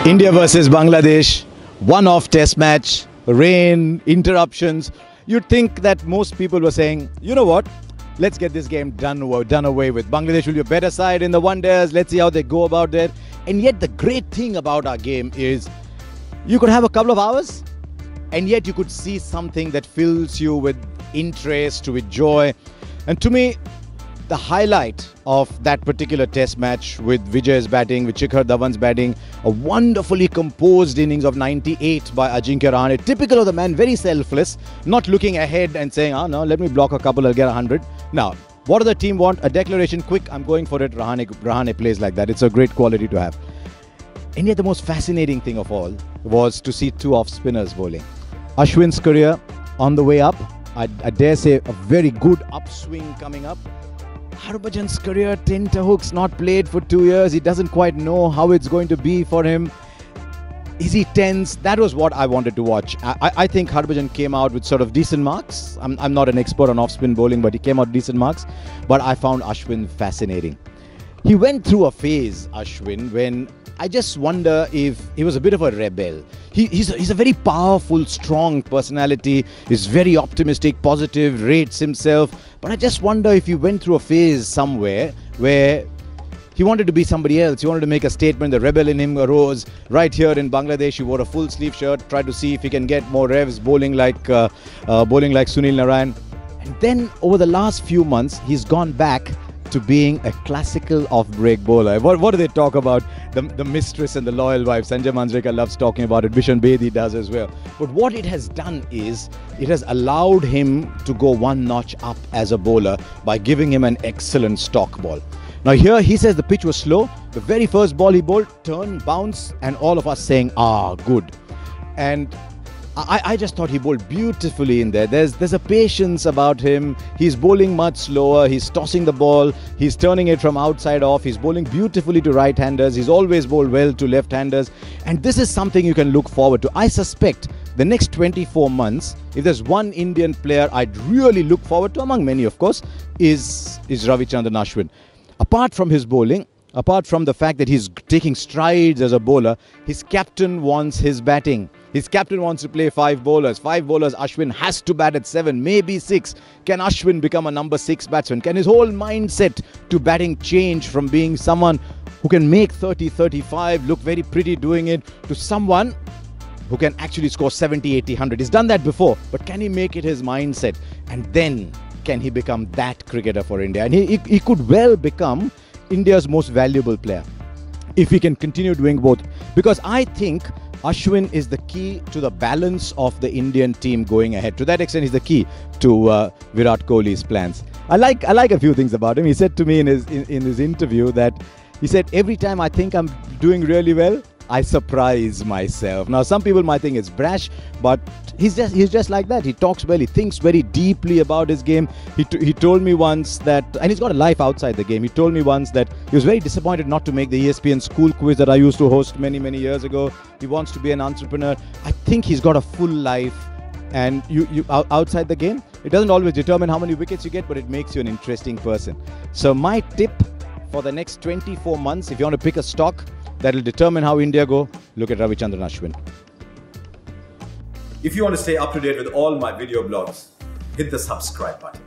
India versus Bangladesh, one-off test match, rain, interruptions. You'd think that most people were saying, you know what, let's get this game done away with. Bangladesh will be a better side in the one-days. Let's see how they go about it. And yet the great thing about our game is you could have a couple of hours and yet you could see something that fills you with interest, with joy. And to me, the highlight of that particular test match with Vijay's batting, with Shikhar Dhawan's batting, a wonderfully composed innings of 98 by Ajinkya Rahane, typical of the man, very selfless, not looking ahead and saying, oh no, let me block a couple, I'll get 100. Now, what does the team want? A declaration, quick, I'm going for it. Rahane plays like that. It's a great quality to have. And yet the most fascinating thing of all was to see two off-spinners bowling. Ashwin's career on the way up. I dare say a very good upswing coming up. Harbhajan's career, tenterhooks, not played for 2 years. He doesn't quite know how it's going to be for him. Is he tense? That was what I wanted to watch. I think Harbhajan came out with sort of decent marks. I'm not an expert on off-spin bowling, but he came out decent marks. But I found Ashwin fascinating. He went through a phase, Ashwin, when I just wonder if he was a bit of a rebel. He's a very powerful, strong personality. He's very optimistic, positive, rates himself. But I just wonder if he went through a phase somewhere where he wanted to be somebody else. He wanted to make a statement. The rebel in him arose. Right here in Bangladesh, he wore a full sleeve shirt, tried to see if he can get more revs, bowling like Sunil Narayan. And then over the last few months, he's gone back to being a classical off-break bowler. What do they talk about? The mistress and the loyal wife. Sanjay Manjrekar loves talking about it. Bishan Bedi does as well. But what it has done is, it has allowed him to go one notch up as a bowler by giving him an excellent stock ball. Now here he says the pitch was slow. The very first ball he bowled, turn, bounce, and all of us saying, ah, good. And I just thought he bowled beautifully in there. There's a patience about him. He's bowling much slower. He's tossing the ball. He's turning it from outside off. He's bowling beautifully to right-handers. He's always bowled well to left-handers. And this is something you can look forward to. I suspect the next 24 months, if there's one Indian player I'd really look forward to, among many of course, is Ravichandran Aswin. Apart from his bowling, apart from the fact that he's taking strides as a bowler, his captain wants his batting. His captain wants to play 5 bowlers. 5 bowlers, Ashwin has to bat at 7, maybe 6. Can Ashwin become a number 6 batsman? Can his whole mindset to batting change from being someone who can make 30, 35, look very pretty doing it, to someone who can actually score 70, 80, 100? He's done that before, but can he make it his mindset? And then can he become that cricketer for India? And he could well become India's most valuable player if he can continue doing both. Because I think Ashwin is the key to the balance of the Indian team going ahead. To that extent, he's the key to Virat Kohli's plans. I like a few things about him. He said to me in his interview that he said, every time I think I'm doing really well, I surprise myself. Now, some people might think it's brash, but he's just like that. He talks well. He thinks very deeply about his game. He told me once that, and he's got a life outside the game. He told me once that he was very disappointed not to make the ESPN school quiz that I used to host many years ago. He wants to be an entrepreneur. I think he's got a full life, and you outside the game, it doesn't always determine how many wickets you get, but it makes you an interesting person. So my tip for the next 24 months, if you want to pick a stock that will determine how India go, look at Ravichandran Aswin. If you want to stay up to date with all my video blogs, hit the subscribe button.